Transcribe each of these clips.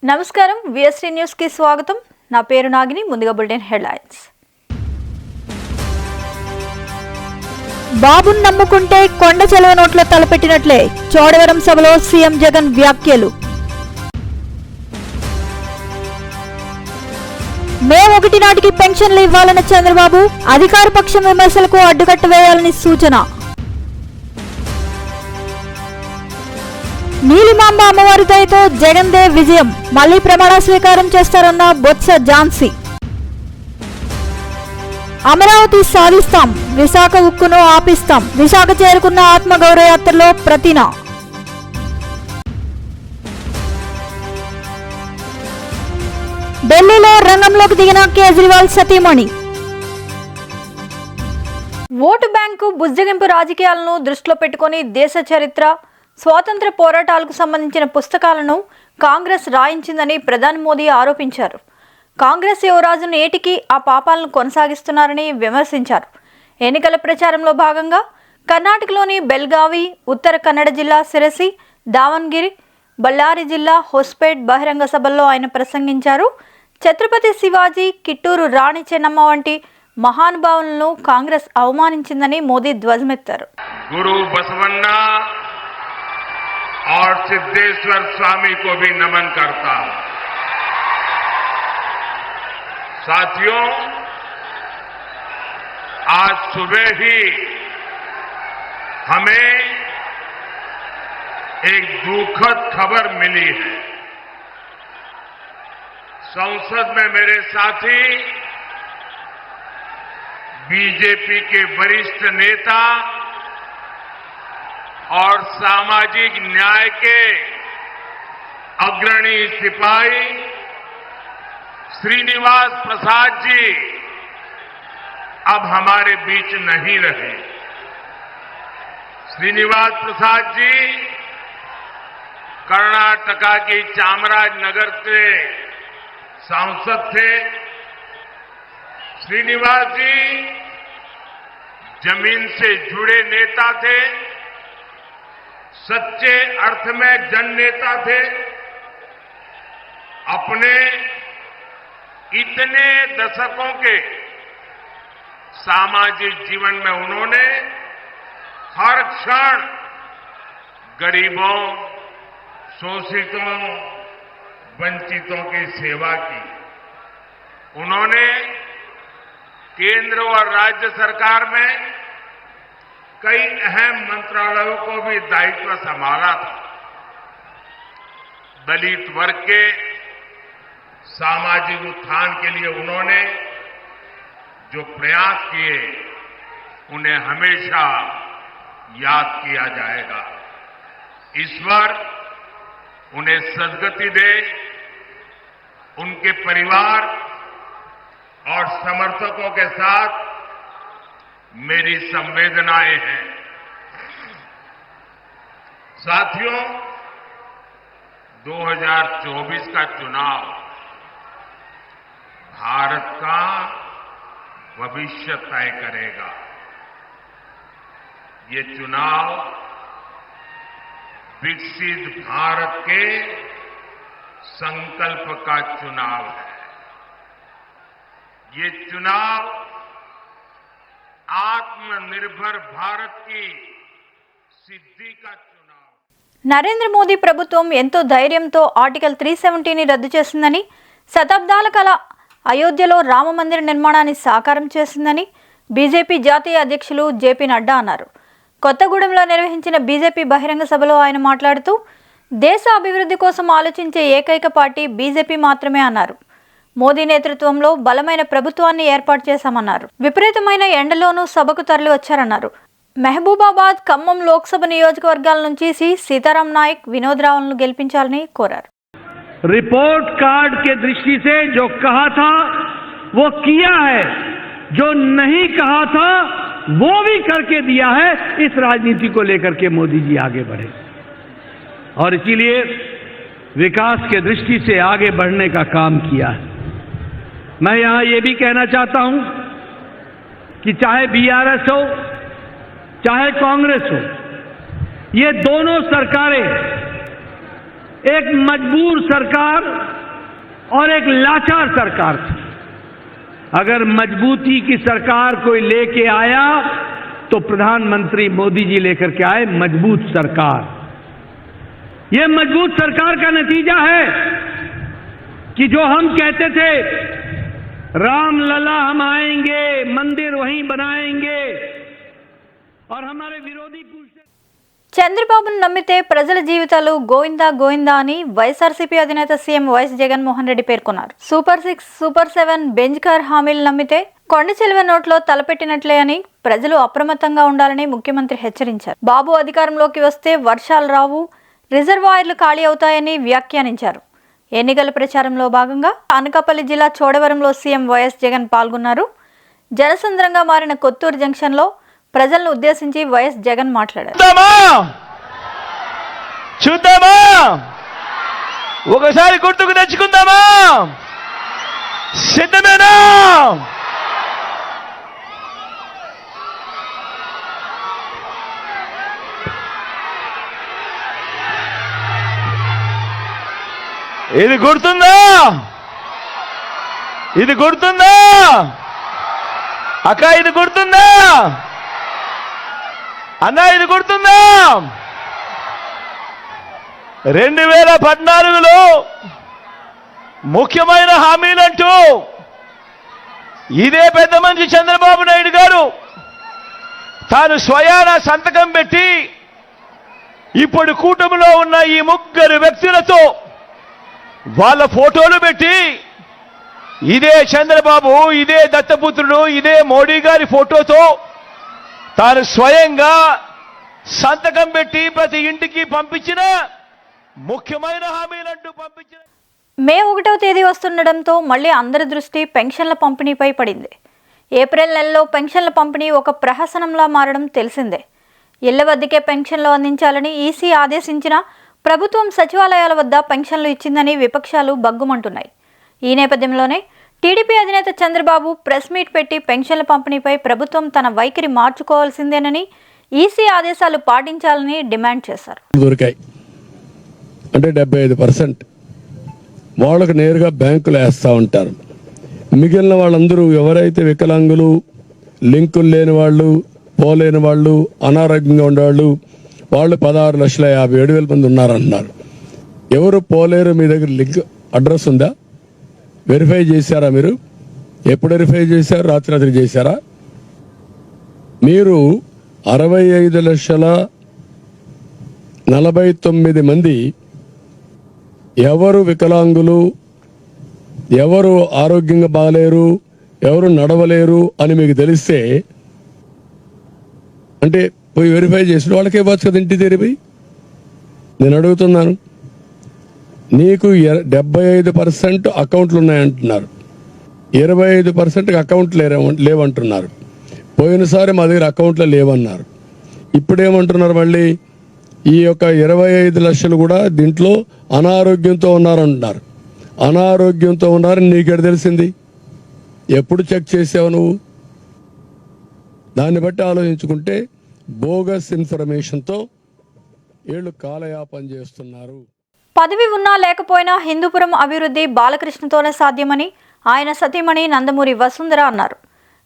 నమస్కారం VST news కి స్వాగతం। నా పేరు నాగిని। ముందుగా బులెటిన్ హెడ్లైన్స్। బాబును నమ్ముకుంటే కొండ చెలవ నోట్లో తలపెట్టినట్లే చోడవరం సభలో సీఎం జగన్ వ్యాఖ్యలు। మే 1 నాటికి పెన్షన్లు ఇవ్వాలన్న చంద్రబాబు అధికార పక్షం విమర్శలకు అడ్డుకట్ట వేయాలని సూచన। నీలిమాంబ అమ్మవారి దయతో జగన్ దే విజయం, మళ్లీ ప్రమాణ స్వీకారం చేస్తారన్న బొత్స ఝాన్సీ। అమరావతి సాధిస్తాం, విశాఖ ఉక్కును ఆపిస్తాం, విశాఖ చేరుకున్న ఆత్మగౌరవ యాత్రలో ప్రతిన। ఢిల్లీలో రంగంలోకి దిగిన కేజ్రీవాల్ సతీమణి। ఓటు బ్యాంకు బుజ్జగింపు రాజకీయాలను దృష్టిలో పెట్టుకుని దేశ చరిత్ర, స్వాతంత్ర పోరాటాలకు సంబంధించిన పుస్తకాలను కాంగ్రెస్ రాయించిందని ప్రధాని మోదీ ఆరోపించారు। కాంగ్రెస్ యువరాజు నేటికి ఆ పాపాలను కొనసాగిస్తున్నారని విమర్శించారు। ఎన్నికల ప్రచారంలో భాగంగా కర్ణాటకలోని బెల్గావి, ఉత్తర కన్నడ జిల్లా సిరసి, దావన్గిరి, బళ్ళారి జిల్లా హొస్పేట్ బహిరంగ సభల్లో ఆయన ప్రసంగించారు। ఛత్రపతి శివాజీ, కిట్టూరు రాణి చెన్నమ్మ వంటి మహానుభావులను కాంగ్రెస్ అవమానించిందని మోదీ ధ్వజమెత్తారు। గురు బసవన్న और सिद्धेश्वर स्वामी को भी नमन करता हूं। साथियों, आज सुबह ही हमें एक दुखद खबर मिली है। संसद में मेरे साथी बीजेपी के वरिष्ठ नेता और सामाजिक न्याय के अग्रणी सिपाही श्रीनिवास प्रसाद जी अब हमारे बीच नहीं रहे। श्रीनिवास प्रसाद जी कर्नाटका की चामराजनगर से सांसद थे। श्रीनिवास जी जमीन से जुड़े नेता थे, सच्चे अर्थ में जननेता थे। अपने इतने दशकों के सामाजिक जीवन में उन्होंने हर क्षण गरीबों, शोषितों, वंचितों की सेवा की। उन्होंने केंद्र और राज्य सरकार में कई अहम मंत्रालयों को भी दायित्व संभाला था। दलित वर्ग के सामाजिक उत्थान के लिए उन्होंने जो प्रयास किए, उन्हें हमेशा याद किया जाएगा। ईश्वर उन्हें सद्गति दे। उनके परिवार और समर्थकों के साथ मेरी संवेदनाएं हैं। साथियों, 2024 का चुनाव भारत का भविष्य तय करेगा। ये चुनाव विकसित भारत के संकल्प का चुनाव है। ये चुनाव आत्मनिर्भर भारत की सिद्धि का चुनाव। నరేంద్ర మోదీ ప్రభుత్వం ఎంతో ధైర్యంతో ఆర్టికల్ 370ని రద్దు చేసిందని, శతాబ్దాల కల అయోధ్యలో రామ మందిర నిర్మాణాన్ని సాకారం చేసిందని బీజేపీ జాతీయ అధ్యక్షులు జేపీ నడ్డా అన్నారు। కొత్తగూడెంలో నిర్వహించిన బీజేపీ బహిరంగ సభలో ఆయన మాట్లాడుతూ దేశ అభివృద్ధి కోసం ఆలోచించే ఏకైక పార్టీ బీజేపీ మాత్రమే అన్నారు। మోదీ నేతృత్వంలో బలమైన ప్రభుత్వాన్ని ఏర్పాటు చేశామన్నారు। విపరీతమైన ఎండలోనూ సభకు తరలి వచ్చారన్నారు। మహబూబాబాద్, ఖమ్మం లోక్సభ నియోజకవర్గాల నుంచి సీతారాం నాయక్, వినోద్ రావులను గెలిపించాలని కోరారు। रिपोर्ट कार्ड के दृष्टि से जो कहा था वो किया है, जो नहीं कहा था वो भी करके दिया है। इस राजनीति को लेकर के मोदी जी आगे बढ़े और इसीलिए विकास के दृष्टि से आगे बढ़ने का काम किया है। मैं यहां ये भी कहना चाहता हूं कि चाहे बीआरएस हो, चाहे कांग्रेस हो, ये दोनों सरकारें एक मजबूर सरकार और एक लाचार सरकार थी। अगर मजबूती की सरकार कोई लेके आया तो प्रधानमंत्री मोदी जी लेकर के आए मजबूत सरकार। यह मजबूत सरकार का नतीजा है कि जो हम कहते थे रामलला हम आएंगे, मंदिर वहीं बनाएंगे, और हमारे विरोधी पूछते చంద్రబాబును నమ్మితే ప్రజల జీవితాలు గోయిందా గోయిందా అని వైఎస్ఆర్సీపీ అధినేత సీఎం వైఎస్ జగన్మోహన్ రెడ్డి పేర్కొన్నారు. సూపర్ 6, సూపర్ 7 బెంచ్ కార్ హామీలు నమ్మితే కొండ చిలువ నోట్లో తలపెట్టినట్లే అని ప్రజలు అప్రమత్తంగా ఉండాలని ముఖ్యమంత్రి హెచ్చరించారు. బాబు అధికారంలోకి వస్తే వర్షాలు రావు, రిజర్వాయర్లు ఖాళీ అవుతాయని వ్యాఖ్యానించారు. ఎన్నికల ప్రచారంలో భాగంగా అనకాపల్లి జిల్లా చోడవరంలో సీఎం వైఎస్ జగన్ పాల్గొన్నారు. జనసంద్రంగా మారిన కొత్తూరు జంక్షన్లో ప్రజలను ఉద్దేశించి వైఎస్ జగన్ మాట్లాడారు. చూద్దామా, ఒకసారి గుర్తుకు తెచ్చుకుందామా, సిద్ధమేనా? ఇది గుర్తుందా? ఇది గుర్తుందా అక్క? ఇది గుర్తుందా అన్నా? ఇది గుర్తుందా? 2014లో ముఖ్యమైన హామీలంటూ ఇదే పెద్ద మనిషి చంద్రబాబు నాయుడు గారు తాను స్వయాన సంతకం పెట్టి ఇప్పుడు కూటమిలో ఉన్న ఈ ముగ్గురు వ్యక్తులతో వాళ్ళ ఫోటోలు పెట్టి ఇదే చంద్రబాబు, ఇదే దత్తపుత్రుడు, ఇదే మోడీ గారి ఫోటోతో తాను స్వయంగా సంతకం పెట్టి ప్రతి ఇంటికి పంపించిన ముఖ్యమైన హామీలంటూ పంపించిన. మే 1వ తేదీ వస్తుండటంతో మళ్లీ అందరి దృష్టి పెన్షన్ల పంపిణీపై పడింది. ఏప్రిల్ నెలలో పెన్షన్ల పంపిణీ ఒక ప్రహసనంలా మారడం తెలిసిందే. ఇళ్ల వద్దకే పెన్షన్లు అందించాలని ఈసీ ఆదేశించిన ప్రభుత్వం సచివాలయాల వద్ద పెన్షన్లు ఇచ్చిందని విపక్షాలు బగ్గుమంటున్నాయి. ఈ నేపథ్యంలోనే టీడీపీ అధినేత చంద్రబాబు ప్రెస్ మీట్ పెట్టి పెన్షన్ల పంపిణీపై ప్రభుత్వం తన వైఖరి మార్చుకోవాల్సిందేనని, ఈసీ ఆదేశాలు పాటించాలని డిమాండ్ చేశారు. దొరికాయి అంటే 75% వాళ్ళకు నేరుగా బ్యాంకులు వేస్తూ ఉంటారు. మిగిలిన వాళ్ళందరూ ఎవరైతే వికలాంగులు, లింకులు లేని వాళ్ళు, పోలేని వాళ్ళు, అనారోగ్యంగా ఉండేవాళ్ళు, వాళ్ళు 16,57,000 మంది ఉన్నారంటున్నారు. ఎవరు పోలేరు? మీ దగ్గర లింక్ అడ్రస్ ఉందా? వెరిఫై చేశారా? మీరు ఎప్పుడు వెరిఫై చేశారు? రాత్రి చేశారా? మీరు 65,49 మంది ఎవరు వికలాంగులు, ఎవరు ఆరోగ్యంగా బాగలేరు, ఎవరు నడవలేరు అని మీకు తెలిస్తే అంటే పోయి వెరిఫై చేసిన వాళ్ళకే ఇవ్వచ్చు కదా ఇంటి తెరిపోయి. నేను అడుగుతున్నాను, నీకు 75% అకౌంట్లు ఉన్నాయంటున్నారు, 25% అకౌంట్లు లేవంటున్నారు. పోయినసారి మా దగ్గర అకౌంట్లు లేవన్నారు. ఇప్పుడేమంటున్నారు మళ్ళీ? ఈ యొక్క 25 లక్షలు కూడా దీంట్లో అనారోగ్యంతో ఉన్నారంటున్నారు. అనారోగ్యంతో ఉన్నారని నీకెడ తెలిసింది? ఎప్పుడు చెక్ చేసావు నువ్వు? దాన్ని బట్టి ఆలోచించుకుంటే బోగస్ ఇన్ఫర్మేషన్తో వీళ్ళు కాలయాపన చేస్తున్నారు. పదవి ఉన్నా లేకపోయినా హిందూపురం అభివృద్ధి బాలకృష్ణతోనే సాధ్యమని ఆయన సతీమణి నందమూరి వసుంధర అన్నారు.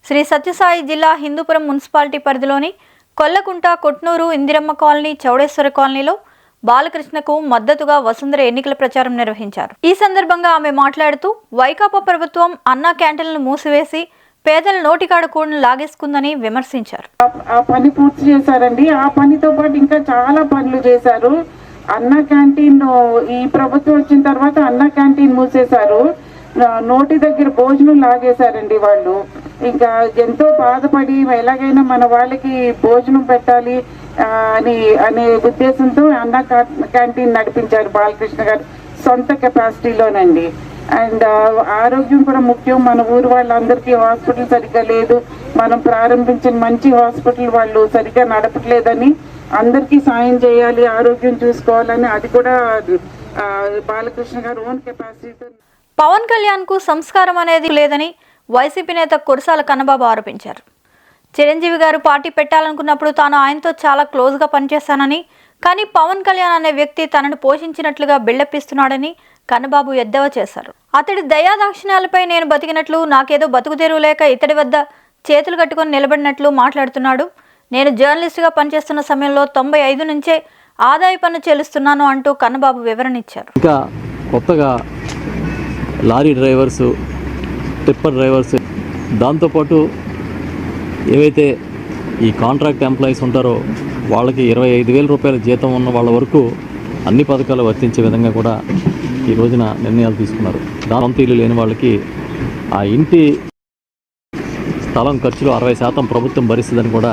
శ్రీ సత్యసాయి జిల్లా హిందూపురం మున్సిపాలిటీ పరిధిలోని కొల్లకుంట, కొట్నూరు, ఇందిరమ్మ కాలనీ, చౌడేశ్వర కాలనీలో బాలకృష్ణకు మద్దతుగా వసుంధర ఎన్నికల ప్రచారం నిర్వహించారు. ఈ సందర్భంగా ఆమె మాట్లాడుతూ వైకాపా ప్రభుత్వం అన్నా క్యాంటీన్లను మూసివేసి పేదల నోటికాడ కూడా లాగేసుకుందని విమర్శించారు. ఆ పని పూర్తి చేశారండి. ఆ పనితో పాటు ఇంకా చాలా పనులు చేశారు. అన్నా క్యాంటీన్ ఈ ప్రభుత్వం వచ్చిన తర్వాత అన్నా క్యాంటీన్ మూసేశారు. నోటి దగ్గర భోజనం లాగేశారండి వాళ్ళు. ఇంకా ఎంతో బాధపడి ఎలాగైనా మన వాళ్ళకి భోజనం పెట్టాలి అనే ఉద్దేశంతో అన్నా క్యాంటీన్ నడిపించారు బాలకృష్ణ గారు సొంత కెపాసిటీలోనండి. అండ్ ఆరోగ్యం కూడా ముఖ్యం. మన ఊరు వాళ్ళందరికీ హాస్పిటల్ సరిగ్గా లేదు. మనం ప్రారంభించిన మంచి హాస్పిటల్ వాళ్ళు సరిగ్గా నడపట్లేదని, అందరికీ సాయం చేయాలి, ఆరోగ్యం చూసుకోవాలని, అది కూడా బాలకృష్ణ గారు ఓన్ కెపాసిటీతో. పవన్ కళ్యాణ్ కు సంస్కారం అనేది లేదని వైసీపీ నేత కురసాల కన్నబాబు ఆరోపించారు. చిరంజీవి గారు పార్టీ పెట్టాలనుకున్నప్పుడు తాను ఆయనతో చాలా క్లోజ్గా పనిచేశానని, కానీ పవన్ కళ్యాణ్ అనే వ్యక్తి తనను పోషించినట్లుగా బిల్డప్ ఇస్తున్నాడని కన్నబాబు ఎద్దేవా చేశారు. అతడి దయాదాక్షిణ్యాలపై నేను బతికినట్లు, నాకేదో బతుకు తెరువు లేక ఇతడి వద్ద చేతులు కట్టుకొని నిలబడినట్లు మాట్లాడుతున్నాడు. నేను జర్నలిస్టుగా పనిచేస్తున్న సమయంలో 95 నుంచే ఆదాయ పన్ను చెల్లిస్తున్నాను అంటూ కన్నబాబు వివరణ ఇచ్చారు. ఇంకా కొత్తగా లారీ డ్రైవర్సు, టిప్పర్ డ్రైవర్స్, దాంతోపాటు ఏవైతే ఈ కాంట్రాక్ట్ ఎంప్లాయీస్ ఉంటారో వాళ్ళకి 25,000 రూపాయల జీతం ఉన్న వాళ్ళ వరకు అన్ని పథకాలు వర్తించే విధంగా కూడా ఈ రోజున నిర్ణయాలు తీసుకున్నారు. సొంత ఇల్లు లేని వాళ్ళకి ఆ ఇంటి స్థలం ఖర్చులు 60% ప్రభుత్వం భరిస్తుందని కూడా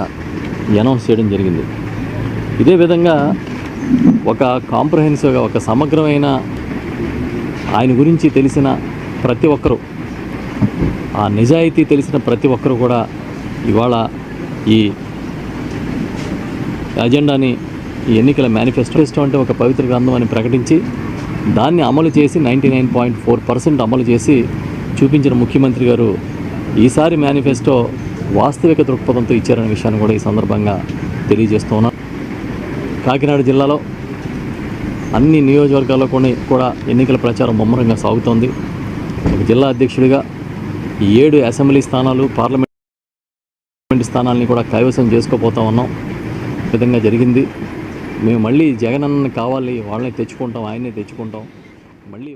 అనౌన్స్ చేయడం జరిగింది. ఇదే విధంగా ఒక కాంప్రహెన్సివ్గా, ఒక సమగ్రమైన ఆయన గురించి తెలిసిన ప్రతి ఒక్కరూ, ఆ నిజాయితీ తెలిసిన ప్రతి ఒక్కరూ కూడా ఇవాళ ఈ అజెండాని, ఈ ఎన్నికల మేనిఫెస్టో అంటే ఒక పవిత్ర గ్రంథం అని ప్రకటించి దాన్ని అమలు చేసి 99.4% అమలు చేసి చూపించిన ముఖ్యమంత్రి గారు ఈసారి మేనిఫెస్టో వాస్తవిక దృక్పథంతో ఇచ్చారనే విషయాన్ని కూడా ఈ సందర్భంగా తెలియజేస్తూ ఉన్నాను. కాకినాడ జిల్లాలో అన్ని నియోజకవర్గాల్లో కూడా ఎన్నికల ప్రచారం ముమ్మరంగా సాగుతోంది. ఒక జిల్లా అధ్యక్షుడిగా 7 అసెంబ్లీ స్థానాలు, పార్లమెంట్ స్థానాలని కూడా కైవసం చేసుకోబోతా ఉన్నాం. ఈ విధంగా జరిగింది. మేము మళ్ళీ జగనన్న కావాలి, వాళ్ళని తెచ్చుకుంటాం, ఆయన్నే తెచ్చుకుంటాం. మళ్ళీ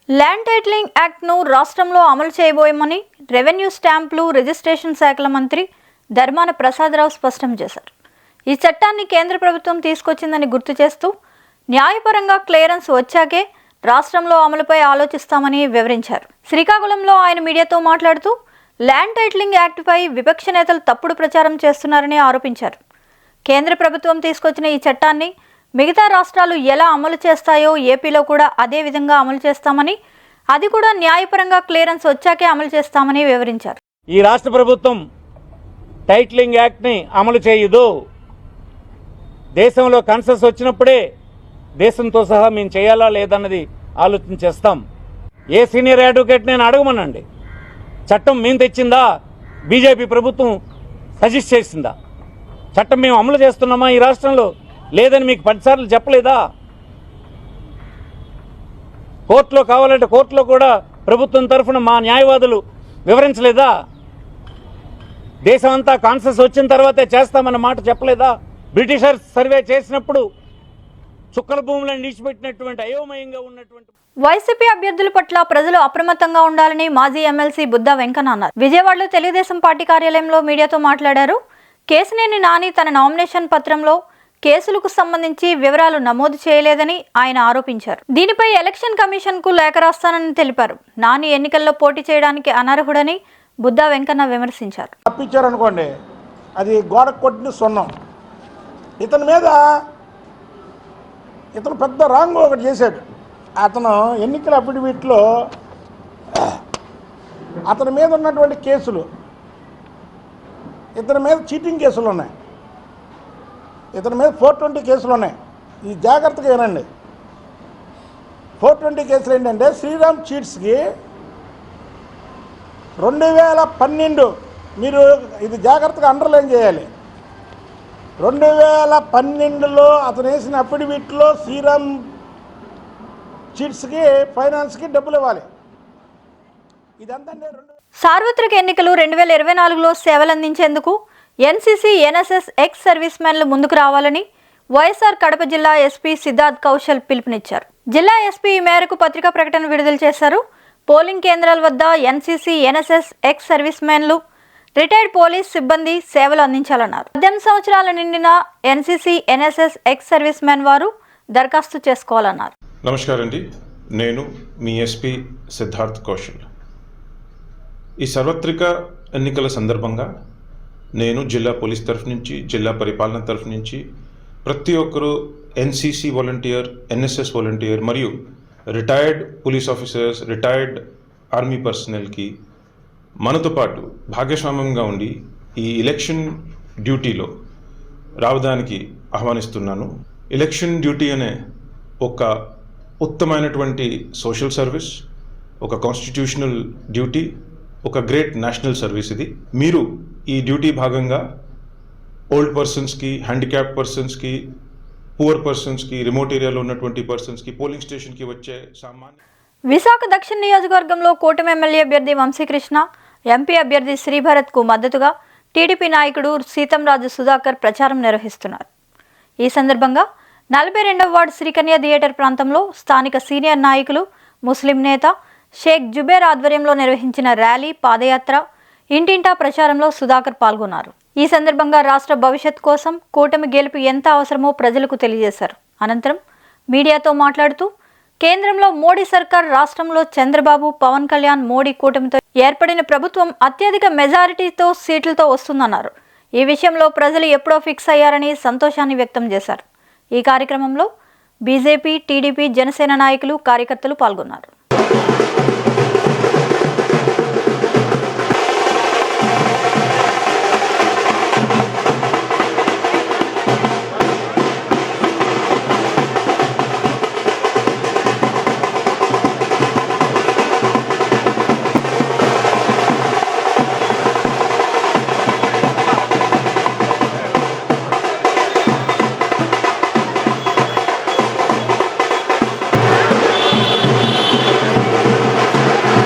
ల్యాండ్ టైటిలింగ్ యాక్ట్ను రాష్ట్రంలో అమలు చేయబోయమని రెవెన్యూ, స్టాంపులు, రిజిస్ట్రేషన్ శాఖల మంత్రి ధర్మాన ప్రసాదరావు స్పష్టం చేశారు. ఈ చట్టాన్ని కేంద్ర ప్రభుత్వం తీసుకొచ్చిందని గుర్తు చేస్తూ న్యాయపరంగా క్లియరెన్స్ వచ్చాకే రాష్ట్రంలో అమలుపై ఆలోచిస్తామని వివరించారు. శ్రీకాకుళంలో ఆయన మీడియాతో మాట్లాడుతూ ల్యాండ్ టైటిలింగ్ యాక్ట్పై విపక్ష నేతలు తప్పుడు ప్రచారం చేస్తున్నారని ఆరోపించారు. కేంద్ర ప్రభుత్వం తీసుకొచ్చిన ఈ చట్టాన్ని మిగతా రాష్ట్రాలు ఎలా అమలు చేస్తాయో ఏపీలో కూడా అదే విధంగా అమలు చేస్తామని, అది కూడా న్యాయపరంగా క్లియరెన్స్ వచ్చాకే అమలు చేస్తామని వివరించారు. ఈ రాష్ట్ర ప్రభుత్వం టైటిలింగ్ యాక్ట్ని అమలు చేయదు. దేశంలో కన్సెస్ వచ్చినప్పుడే దేశంతో సహా మేము చేయాలా లేదన్నది ఆలోచన చేస్తాం. ఏ సీనియర్ అడ్వకేట్ నేను అడగమనండి, చట్టం మేము తెచ్చిందా, బీజేపీ ప్రభుత్వం సజెస్ట్ చేసిందా? చట్టం మేము అమలు చేస్తున్నామా ఈ రాష్ట్రంలో లేదని మీకు 10 సార్లు చెప్పలేదా? కోర్టులో కావాలంటే కోర్టులో కూడా ప్రభుత్వం తరఫున మా న్యాయవాదులు వివరించలేదా? దేశం అంతా కాన్సెస్ వచ్చిన తర్వాతే చేస్తామన్న మాట చెప్పలేదా? బ్రిటిషర్స్ సర్వే చేసినప్పుడు చుక్కల భూములను నిలిచిపెట్టినటువంటి అయోమయంగా ఉన్నటువంటి వైసీపీ అభ్యర్థుల పట్ల ప్రజలు అప్రమత్తంగా ఉండాలని మాజీ ఎమ్మెల్సీ బుద్దా వెంకన్న అన్నారు. విజయవాడలో తెలుగుదేశం పార్టీ కార్యాలయంలో మీడియాతో మాట్లాడారు. కేశినేని నాని తన నామినేషన్ పత్రంలో కేసులకు సంబంధించి వివరాలు నమోదు చేయలేదని ఆయన ఆరోపించారు. దీనిపై ఎలక్షన్ కమిషన్కు లేఖ రాస్తానని తెలిపారు. నాని ఎన్నికల్లో పోటీ చేయడానికి అనర్హుడని బుద్దా వెంకన్న విమర్శించారు. తప్పించారనుకోండి, అది గోడకు కొట్టిన సున్నం. ఇతను పెద్ద రాంగ్ ఒకటి చేశాడు. అతను ఎన్నికల అఫిడవిట్లో అతని మీద ఉన్నటువంటి కేసులు, ఇతని మీద చీటింగ్ కేసులు ఉన్నాయి, ఇతని మీద 420 కేసులు ఉన్నాయి. ఇది జాగ్రత్తగా వినండి. 420 కేసులు ఏంటంటే శ్రీరామ్ చీట్స్కి 2012, మీరు ఇది జాగ్రత్తగా అండర్లైన్ చేయాలి. 2012లో అతను వేసిన అఫిడవిట్లో శ్రీరామ్ చీట్స్కి, ఫైనాన్స్కి డబ్బులు ఇవ్వాలి. ఇదంతా సార్వత్రిక ఎన్నికలు 2024లో సేవలందించేందుకు ఎన్సీసీ, ఎన్ఎస్ఎస్ ఎక్స్ సర్వీస్ మెన్లు ముందుకు రావాలని వైఎస్ఆర్ కడప జిల్లా ఎస్పీ సిద్ధార్థ్ కౌశల్ పిలుపునిచ్చారు. జిల్లా ఎస్పీ ఈ మేరకు పత్రికా ప్రకటన విడుదల చేశారు. పోలింగ్ కేంద్రాల వద్ద ఎన్సీసీ, ఎన్ఎస్ఎస్ ఎక్స్ సర్వీస్ మెన్లు, రిటైర్డ్ పోలీస్ సిబ్బంది సేవలు అందించాలన్నారు. 18 సంవత్సరాల నిండిన NCC, NSS ex service men వారు దరఖాస్తు చేసుకోవాలన్నారు. నమస్కారం అండి, నేను మీ ఎస్పీ సిద్ధార్థ్ కౌశల్. ఈ సార్వత్రిక ఎన్నికల సందర్భంగా నేను జిల్లా పోలీస్ తరఫు నుంచి, జిల్లా పరిపాలన తరఫు నుంచి ప్రతి ఒక్కరూ ఎన్సీసీ వాలంటీర్, ఎన్ఎస్ఎస్ వాలంటీర్ మరియు retired police officers, retired army పర్సనల్కి మనతో పాటు భాగస్వామ్యంగా ఉండి ఈ ఎలక్షన్ డ్యూటీలో రావడానికి ఆహ్వానిస్తున్నాను. ఎలక్షన్ డ్యూటీ అనే ఒక ఉత్తమైనటువంటి సోషల్ సర్వీస్, ఒక కాన్స్టిట్యూషనల్ డ్యూటీ, ఒక గ్రేట్ నేషనల్ సర్వీస్. ఇది మీరు ఈ డ్యూటీ భాగంగా ఓల్డ్ పర్సన్స్కి, హ్యాండిక్యాప్ పర్సన్స్కి, పువర్ పర్సన్స్కి, రిమోట్ ఏరియాలో ఉన్నటువంటి పర్సన్స్కి, పోలింగ్ స్టేషన్కి వచ్చే సామాన్య విశాఖ దక్షిణ నియోజకవర్గంలో కూటమి ఎమ్మెల్యే అభ్యర్థి వంశీకృష్ణ, ఎంపీ అభ్యర్థి శ్రీభరత్కు మద్దతుగా టీడీపీ నాయకుడు సీతంరాజు సుధాకర్ ప్రచారం నిర్వహిస్తున్నారు. ఈ సందర్భంగా 42వ వార్డు శ్రీకన్య థియేటర్ ప్రాంతంలో స్థానిక సీనియర్ నాయకులు, ముస్లిం నేత షేక్ జుబేర్ ఆధ్వర్యంలో నిర్వహించిన ర్యాలీ, పాదయాత్ర, ఇంటింటా ప్రచారంలో సుధాకర్ పాల్గొన్నారు. ఈ సందర్భంగా రాష్ట్ర భవిష్యత్ కోసం కూటమి గెలుపు ఎంత అవసరమో ప్రజలకు తెలియజేశారు. అనంతరం మీడియాతో మాట్లాడుతూ కేంద్రంలో మోడీ సర్కార్, రాష్ట్రంలో చంద్రబాబు, పవన్ కళ్యాణ్, మోడీ కూటమితో ఏర్పడిన ప్రభుత్వం అత్యధిక మెజారిటీతో సీట్లతో వస్తుందన్నారు. ఈ విషయంలో ప్రజలు ఎప్పుడో ఫిక్స్ అయ్యారని సంతోషాన్ని వ్యక్తం చేశారు. ఈ కార్యక్రమంలో బీజేపీ, టీడీపీ, జనసేన నాయకులు, కార్యకర్తలు పాల్గొన్నారు.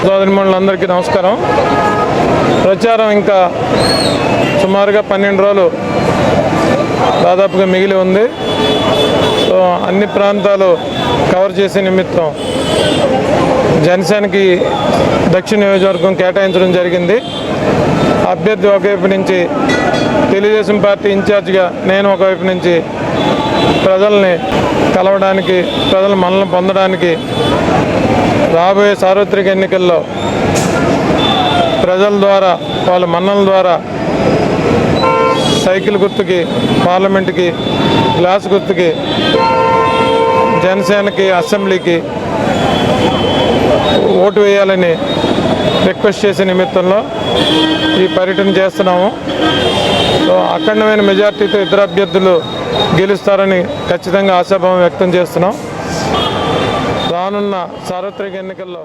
సోదరిమణులందరికీ నమస్కారం. ప్రచారం ఇంకా సుమారుగా 12 రోజులు దాదాపుగా మిగిలి ఉంది. సో అన్ని ప్రాంతాలు కవర్ చేసే నిమిత్తం జనసేనకి దక్షిణ నియోజకవర్గం కేటాయించడం జరిగింది. అభ్యర్థి ఒకవైపు నుంచి, తెలుగుదేశం పార్టీ ఇన్ఛార్జిగా నేను ఒకవైపు నుంచి ప్రజల్ని కలవడానికి, ప్రజల మన్ననలు పొందడానికి రాబోయే సార్వత్రిక ఎన్నికల్లో ప్రజల ద్వారా, వాళ్ళ మన్ననల ద్వారా సైకిల్ గుర్తుకి, పార్లమెంటుకి, గ్లాస్ గుర్తుకి, జనసేనకి, అసెంబ్లీకి ఓటు వేయాలని రిక్వెస్ట్ చేసే నిమిత్తంలో ఈ పర్యటన చేస్తున్నాము. సో అఖండమైన మెజార్టీతో ఇద్దరు అభ్యర్థులు గెలుస్తారని ఖచ్చితంగా ఆశాభావం వ్యక్తం చేస్తున్నాం. రానున్న సార్వత్రిక ఎన్నికల్లో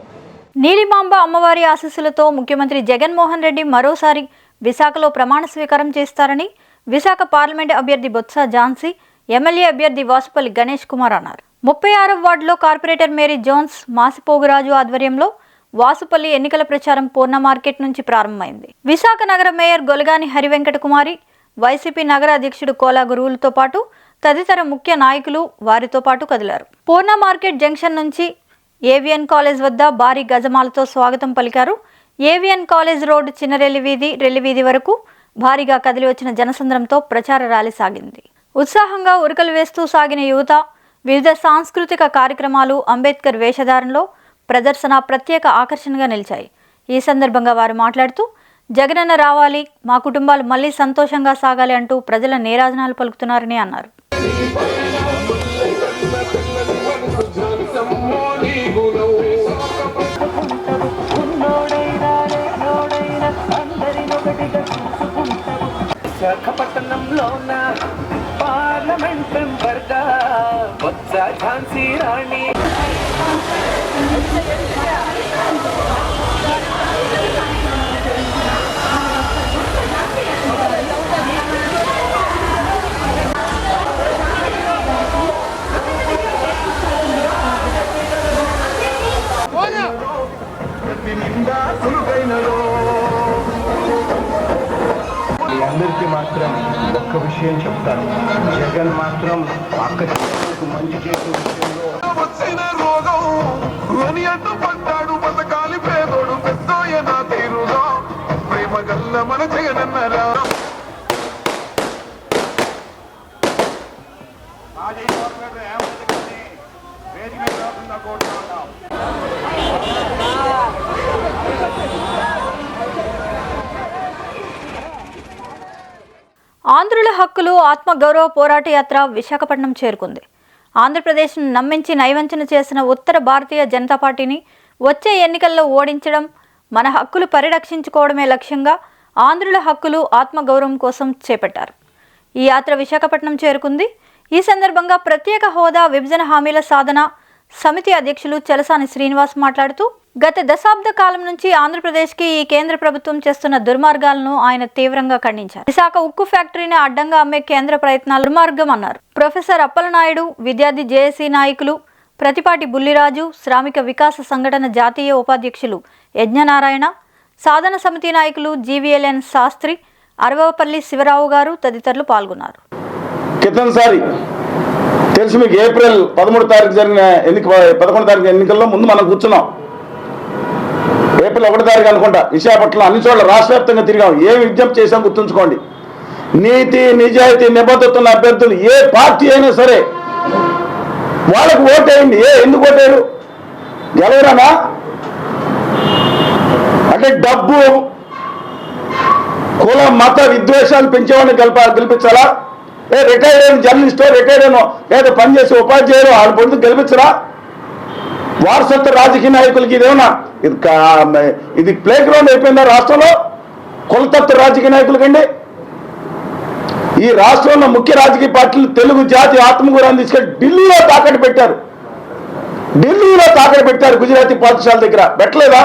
నీలిమాంబ అమ్మవారి ఆశీస్సులతో ముఖ్యమంత్రి జగన్మోహన్ రెడ్డి మరోసారి విశాఖలో ప్రమాణ స్వీకారం చేస్తారని విశాఖ పార్లమెంట్ అభ్యర్థి బొత్స ఝాన్సీ, ఎమ్మెల్యే అభ్యర్థి వాసుపల్లి గణేష్ కుమార్ అన్నారు. 36వ వార్డులో కార్పొరేటర్ మేరీ జోన్స్, మాసిపోగురాజు ఆధ్వర్యంలో వాసుపల్లి ఎన్నికల ప్రచారం పూర్ణ మార్కెట్ నుంచి ప్రారంభమైంది. విశాఖ నగర మేయర్ గొలగాని హరివెంకట కుమారి, వైసీపీ నగర అధ్యక్షుడు కోలా గురువులతో పాటు తదితర ముఖ్య నాయకులు వారితో పాటు కదిలారు. పూర్ణ మార్కెట్ జంక్షన్ నుంచి ఏవిఎన్ కాలేజ్ వద్ద భారీ గజమాలతో స్వాగతం పలికారు. ఏవిఎన్ కాలేజ్ రోడ్ చిన్న రెల్లివీధి వరకు భారీగా కదిలి వచ్చిన జనసంద్రంతో ప్రచార ర్యాలీ సాగింది. ఉత్సాహంగా ఉరకలు వేస్తూ సాగిన యువత, వివిధ సాంస్కృతిక కార్యక్రమాలు, అంబేద్కర్ వేషధారణలో ప్రదర్శన ప్రత్యేక ఆకర్షణగా నిలిచాయి. ఈ సందర్భంగా వారు మాట్లాడుతూ జగనన్న రావాలి, మా కుటుంబాలు మళ్లీ సంతోషంగా సాగాలి అంటూ ప్రజల నీరాజనాలు పలుకుతున్నారని అన్నారు. విశాఖపట్నంలోన పార్లమెంట్ మెంబర్గా బొత్స ఝాన్సీ రాణి అందరికీ మాత్రం ఒక్క విషయం చెప్తాను, జగన్ మాత్రం అక్క మంచి చేసే విషయంలో వచ్చిన రోగం అని అడ్డుపడ్డాడు, బతకాలి పేదోడు పెద్దోయ నా తీరుగా ప్రేమ గల్ల మన జగనన్నరా. ఆంధ్రుల హక్కులు ఆత్మగౌరవ పోరాట యాత్ర విశాఖపట్నం చేరుకుంది. ఆంధ్రప్రదేశ్ను నమ్మించి నైవంచన చేసిన ఉత్తర భారతీయ జనతా పార్టీని వచ్చే ఎన్నికల్లో ఓడించడం, మన హక్కులు పరిరక్షించుకోవడమే లక్ష్యంగా ఆంధ్రుల హక్కులు ఆత్మగౌరవం కోసం చేపట్టారు. ఈ యాత్ర విశాఖపట్నం చేరుకుంది. ఈ సందర్భంగా ప్రత్యేక హోదా, విభజన హామీల సాధన సమితి అధ్యక్షులు చలసాని శ్రీనివాస్ మాట్లాడుతూ గత దశాబ్ద కాలం నుంచి ఆంధ్రప్రదేశ్కి ఈ కేంద్ర ప్రభుత్వం చేస్తున్న దుర్మార్గాలను ఆయన తీవ్రంగా ఖండించారు. విశాఖ ఉక్కు ఫ్యాక్టరీని అడ్డంగా అమ్మే కేంద్ర ప్రయత్నాలు దుర్మార్గం అన్నారు. ప్రొఫెసర్ అప్పలనాయుడు, విద్యార్థి జేఏసీ నాయకులు, ప్రతిపాటి బుల్లిరాజు, శ్రామిక వికాస సంఘటన జాతీయ ఉపాధ్యక్షులు యజ్ఞనారాయణ, సాధన సమితి నాయకులు జీవీఎల్ఎన్ శాస్త్రి, అరవపల్లి శివరావు గారు తదితరులు పాల్గొన్నారు. క్రితంసారి తెలుసు మీకు, ఏప్రిల్ 13 తారీఖు జరిగిన 11 తారీఖు ఎన్నికల్లో ముందు మనం కూర్చున్నాం. ఏప్రిల్ 1 తారీఖు అనుకుంటా విశాఖపట్నంలో అన్ని చోట్ల రాష్ట్ర వ్యాప్తంగా తిరిగాం. ఏం విజ్ఞప్తి చేశాం గుర్తుంచుకోండి. నీతి, నిజాయితీ, నిబద్ధత ఉన్న అభ్యర్థులు ఏ పార్టీ అయినా సరే వాళ్ళకు ఓటేయండి. ఎందుకు ఓటేరు? గెలవరానా? అంటే డబ్బు, కుల, మత విద్వేషాలు పెంచేవాడిని గెలిపించాలా? రిటైర్డ్ అయిన జర్నలిస్టో, రిటైర్డ్ అయిన లేదా పనిచేసే ఉపాధ్యాయులు వాళ్ళ పొందుకు గెలిపించరా? వారసత్వ రాజకీయ నాయకులకి ఇదేమన్నా ఇది ప్లే గ్రౌండ్ అయిపోయిందా రాష్ట్రంలో? కులతత్వ రాజకీయ నాయకులకండి. ఈ రాష్ట్రంలో ముఖ్య రాజకీయ పార్టీలు తెలుగు జాతి ఆత్మగౌరవాన్ని తీసుకెళ్ళి ఢిల్లీలో తాకట్టు పెట్టారు. గుజరాతీ పాఠశాల దగ్గర పెట్టలేదా?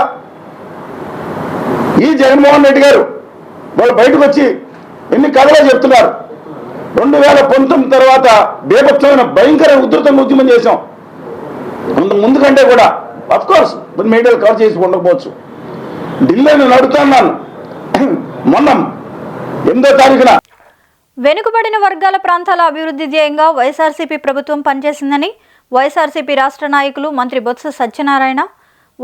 ఈ జగన్మోహన్ రెడ్డి గారు వాళ్ళు బయటకు వచ్చి ఎన్ని కథలో చెప్తున్నారు. 2019 తర్వాత బేభత్సమైన భయంకర ఉధృతంగా ఉద్యమం చేశాం. ముందు కంటే కూడా అఫ్కోర్స్ మీడియాలు కవర్ చేసి ఉండకపోవచ్చు. ఢిల్లీలో నడుతున్నాను మొన్న 8వ తారీఖున. వెనుకబడిన వర్గాల ప్రాంతాల అభివృద్ధి ధ్యేయంగా వైఎస్ఆర్సీపీ ప్రభుత్వం పనిచేసిందని వైఎస్ఆర్సీపీ రాష్ట్ర నాయకులు మంత్రి Botsa Satyanarayana,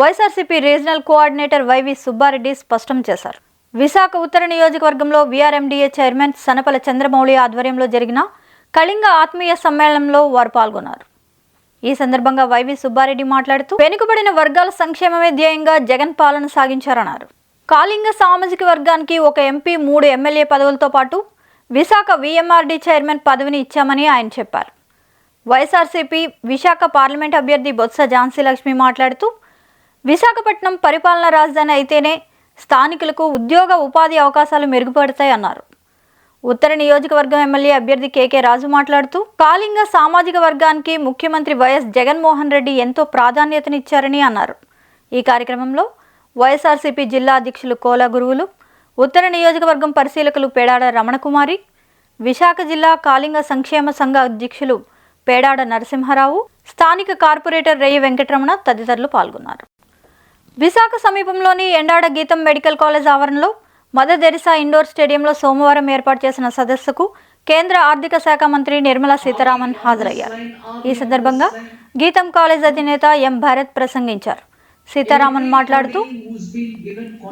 YSRCP regional coordinator YV Subba Reddy స్పష్టం చేశారు. విశాఖ ఉత్తర నియోజకవర్గంలో వీఆర్ఎండీఏ చైర్మన్ సనపల చంద్రమౌళి ఆధ్వర్యంలో జరిగిన కళింగ ఆత్మీయ సమ్మేళనంలో వారు పాల్గొన్నారు. ఈ సందర్భంగా వైవి సుబ్బారెడ్డి మాట్లాడుతూ వెనుకబడిన వర్గాల సంక్షేమమే ధ్యేయంగా జగన్ పాలన సాగించారన్నారు. కాళింగ సామాజిక వర్గానికి ఒక ఎంపీ, 3 ఎమ్మెల్యే పదవులతో పాటు విశాఖ వీఎంఆర్డీ చైర్మన్ పదవిని ఇచ్చామని ఆయన చెప్పారు. వైఎస్ఆర్సీపీ విశాఖ పార్లమెంట్ అభ్యర్థి బొత్స ఝాన్సీ లక్ష్మి మాట్లాడుతూ విశాఖపట్నం పరిపాలనా రాజధాని అయితేనే స్థానికులకు ఉద్యోగ ఉపాధి అవకాశాలు మెరుగుపడతాయన్నారు. ఉత్తర నియోజకవర్గం ఎమ్మెల్యే అభ్యర్థి కేకే రాజు మాట్లాడుతూ కాళింగ సామాజిక వర్గానికి ముఖ్యమంత్రి వైఎస్ జగన్మోహన్ రెడ్డి ఎంతో ప్రాధాన్యతనిచ్చారని అన్నారు. ఈ కార్యక్రమంలో వైఎస్ఆర్సీపీ జిల్లా అధ్యక్షులు కోల గురువులు, ఉత్తర నియోజకవర్గం పరిశీలకులు పేడాడ రమణకుమారి, విశాఖ జిల్లా కాళింగ సంక్షేమ సంఘ అధ్యక్షులు పేడాడ నరసింహారావు, స్థానిక కార్పొరేటర్ రేయి వెంకటరమణ తదితరులు పాల్గొన్నారు. విశాఖ సమీపంలోని ఎండాడ గీతం మెడికల్ కాలేజ్ ఆవరణలో మదర్ తెరిసా ఇండోర్ స్టేడియంలో సోమవారం ఏర్పాటు చేసిన సదస్సుకు కేంద్ర ఆర్థిక శాఖ మంత్రి నిర్మలా సీతారామన్ హాజరయ్యారు. ఈ సందర్భంగా గీతం కాలేజ్ అధినేత ఎం భారత్ ప్రసంగించారు. సీతారామన్ మాట్లాడుతూ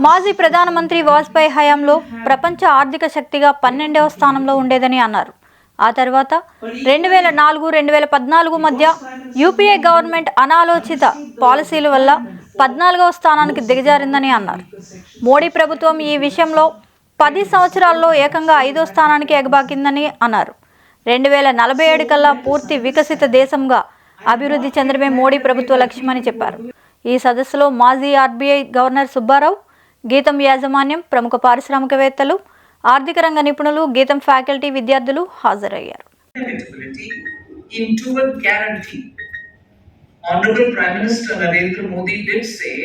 మాజీ ప్రధానమంత్రి వాజ్పేయి హయాంలో ప్రపంచ ఆర్థిక శక్తిగా 12వ స్థానంలో ఉండేదని అన్నారు. ఆ తర్వాత 2004-2014 మధ్య యూపీఏ గవర్నమెంట్ అనాలోచిత పాలసీల వల్ల 14వ స్థానానికి దిగజారిందని అన్నారు. మోడీ ప్రభుత్వం ఈ విషయంలో 10 సంవత్సరాల్లో ఏకంగా 5వ స్థానానికి ఎగబాకిందని అన్నారు. 2047 కల్లా పూర్తి వికసిత దేశంగా అభివృద్ధి చెందడమే మోడీ ప్రభుత్వ లక్ష్యమని చెప్పారు. ఈ సదస్సులో మాజీ ఆర్బీఐ గవర్నర్ సుబ్బారావు, గీతం యాజమాన్యం, ప్రముఖ పారిశ్రామికవేత్తలు, ఆర్థిక రంగ నిపుణులు, గీతం ఫ్యాకల్టీ, విద్యార్థులు హాజరయ్యారు. Honorable Prime Minister Narendra Modi did say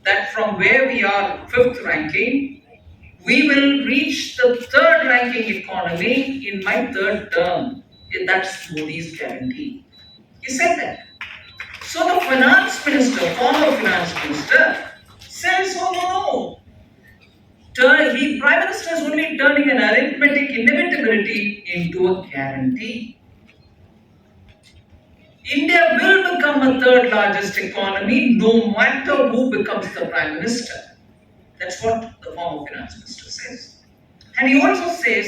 that from where we are 5th ranking, we will reach the 3rd ranking economy in my 3rd term. That's Modi's guarantee. He said that. So the finance minister, former finance minister, says, oh no. Prime Minister is only turning an arithmetic inevitability into a guarantee. India will become a 3rd largest economy no matter who becomes the Prime Minister. That's what the former finance minister says. And he also says,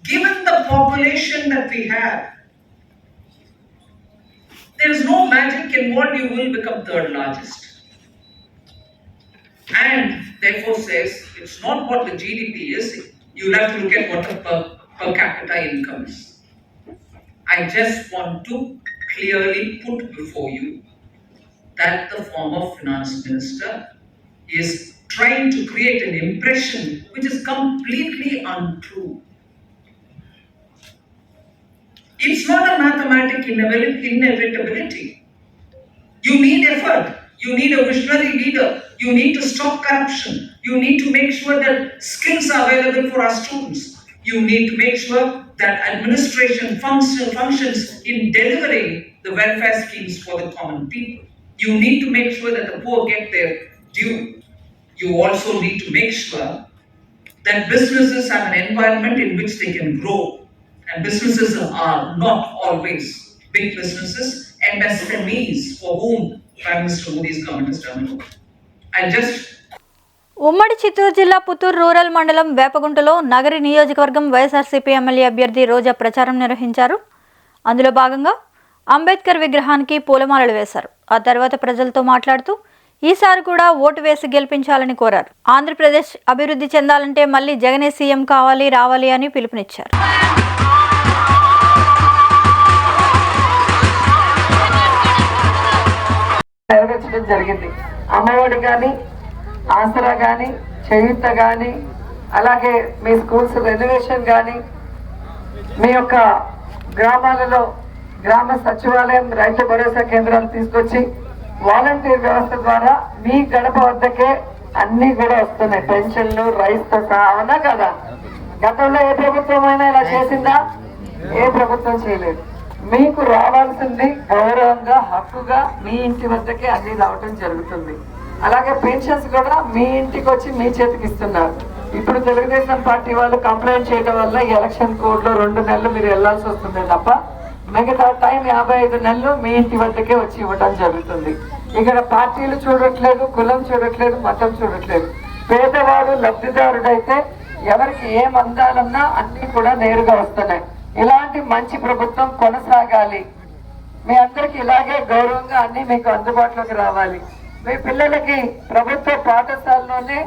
given the population that we have, there is no magic in what you will become 3rd largest. And therefore says, it's not what the GDP is, you'll have to look at what the per capita income is. I just want to clearly put before you that the former finance minister is trying to create an impression which is completely untrue. It's not a mathematic inevitability. You need effort. You need a visionary leader. You need to stop corruption. You need to make sure that skills are available for our students. You need to make sure that administration functions in delivering the welfare schemes for the common people. You need to make sure that the poor get their due. You also need to make sure that businesses have an environment in which they can grow. And businesses are not always big businesses, MSMEs for whom Prime Minister Modi's government has done it. ఉమ్మడి చిత్తూరు జిల్లా Puttur rural మండలం వేపగుంటలో నగరి నియోజకవర్గం YSRCP MLA అభ్యర్థి రోజా ప్రచారం నిర్వహించారు. అందులో భాగంగా అంబేద్కర్ విగ్రహానికి పూలమాలలు వేశారు. ఆ తర్వాత ప్రజలతో మాట్లాడుతూ ఈసారి కూడా ఓటు వేసి గెలిపించాలని కోరారు. ఆంధ్రప్రదేశ్ అభివృద్ధి చెందాలంటే మళ్ళీ జగనే సీఎం రావాలి అని పిలుపునిచ్చారు. నెరవేర్చడం జరిగింది. అమ్మఒడి కానీ, ఆసరా కానీ, చేయూత కానీ, అలాగే మీ స్కూల్స్ రెనోవేషన్ కానీ, మీ యొక్క గ్రామాలలో గ్రామ సచివాలయం, రైతు భరోసా కేంద్రాలు తీసుకొచ్చి వాలంటీర్ వ్యవస్థ ద్వారా మీ గడప వద్దకే అన్ని కూడా వస్తున్నాయి. పెన్షన్లు, రైస్తో సహా. అవునా కదా? గతంలో ఏ ప్రభుత్వం అయినా ఇలా చేసిందా? ఏ ప్రభుత్వం చేయలేదు. మీకు రావాల్సింది గౌరవంగా, హక్కుగా మీ ఇంటి వద్దకే అన్ని రావటం జరుగుతుంది. అలాగే పెన్షన్స్ కూడా మీ ఇంటికి వచ్చి మీ చేతికి ఇస్తున్నారు. ఇప్పుడు తెలుగుదేశం పార్టీ వాళ్ళు కంప్లైంట్ చేయడం వల్ల ఈ ఎలక్షన్ కోడ్ లో 2 నెలలు మీరు వెళ్లాల్సి వస్తుంది తప్ప మిగతా టైం 55 నెలలు మీ ఇంటి వద్దకే వచ్చి ఇవ్వడం జరుగుతుంది. ఇక్కడ పార్టీలు చూడట్లేదు, కులం చూడట్లేదు, మతం చూడట్లేదు. పేదవాడు లబ్ధిదారుడైతే ఎవరికి ఏం అందాలన్నా అన్ని కూడా నేరుగా వస్తున్నాయి. ఇలాంటి మంచి ప్రభుత్వం కొనసాగాలి. మీ అందరికి ఇలాగే గౌరవంగా అన్ని మీకు అందుబాటులోకి రావాలి. మీ పిల్లలకి ప్రభుత్వ పాఠశాలలోనే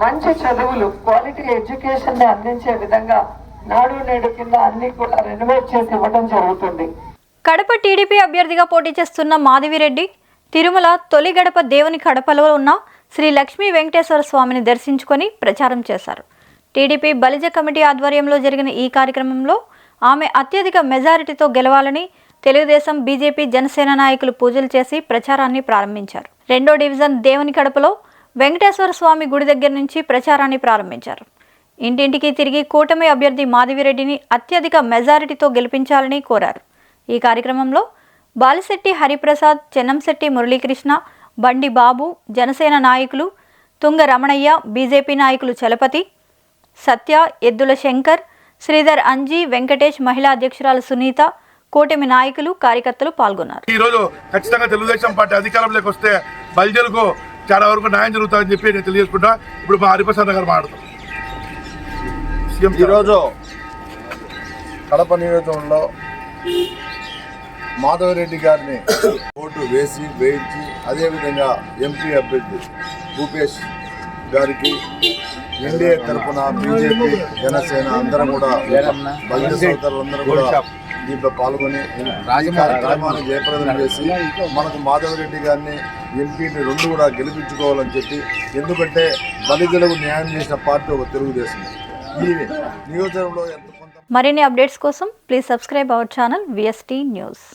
మంచి చదువులు, క్వాలిటీ ఎడ్యుకేషన్ ని అందించే విధంగా నాడు నేడు కింద అన్ని కూడా రెనోవేట్ చేసి ఇవ్వడం జరుగుతుంది. కడప టీడీపీ అభ్యర్థిగా పోటీ చేస్తున్న మాధవిరెడ్డి తిరుమల తొలి గడప దేవుని కడపలో ఉన్న శ్రీ లక్ష్మీ వెంకటేశ్వర స్వామిని దర్శించుకొని ప్రచారం చేశారు. టీడీపీ బలిజ కమిటీ ఆధ్వర్యంలో జరిగిన ఈ కార్యక్రమంలో ఆమె అత్యధిక మెజారిటీతో గెలవాలని తెలుగుదేశం, బీజేపీ, జనసేన నాయకులు పూజలు చేసి ప్రచారాన్ని ప్రారంభించారు. 2వ డివిజన్ దేవుని కడపలో వెంకటేశ్వర స్వామి గుడి దగ్గర నుంచి ప్రచారాన్ని ప్రారంభించారు. ఇంటింటికి తిరిగి కూటమి అభ్యర్థి మాధవిరెడ్డిని అత్యధిక మెజారిటీతో గెలిపించాలని కోరారు. ఈ కార్యక్రమంలో బాలిశెట్టి హరిప్రసాద్, చెన్నంశెట్టి మురళీకృష్ణ, బండి బాబు, జనసేన నాయకులు తుంగ రమణయ్య, బీజేపీ నాయకులు చలపతి, సత్య, ఎద్దుల శంకర్, శ్రీధర్ అంజీ, వెంకటేష్, మహిళా అధ్యక్షురాలు సునీత, కూటమి నాయకులు, కార్యకర్తలు పాల్గొన్నారు. ఈ రోజు ఖచ్చితంగా తెలుగుదేశం పార్టీ అధికారంలోకి వస్తే బలిజలకు చాలా వరకు న్యాయం జరుగుతుందని చెప్పి నేను తెలియజేసుకుంటా. ఇప్పుడు మా హరిప్రసాద్ గారు మాట్లాడతాం. ఈరోజు కడప నియోజకవర్గంలో మాధవరెడ్డి గారిని ఓటు వేయించి అదేవిధంగా ఎంపీ అభ్యర్థి భూపేష్ గారికి ఎన్డీఏ తరఫున బీజేపీ, జనసేన అందరం కూడా బలిజ సోదరులందరూ కూడా దీంట్లో పాల్గొని కార్యక్రమాన్ని జయప్రదం చేసి మనకు మాధవరెడ్డి గారిని ఎంపీని 2 కూడా గెలిపించుకోవాలని చెప్పి, ఎందుకంటే బలిజలకు న్యాయం చేసిన పార్టీ ఒక తెలుగుదేశం. ఈ నియోజకవర్గంలో మరిన్ని అప్డేట్స్ కోసం please subscribe our channel VST news.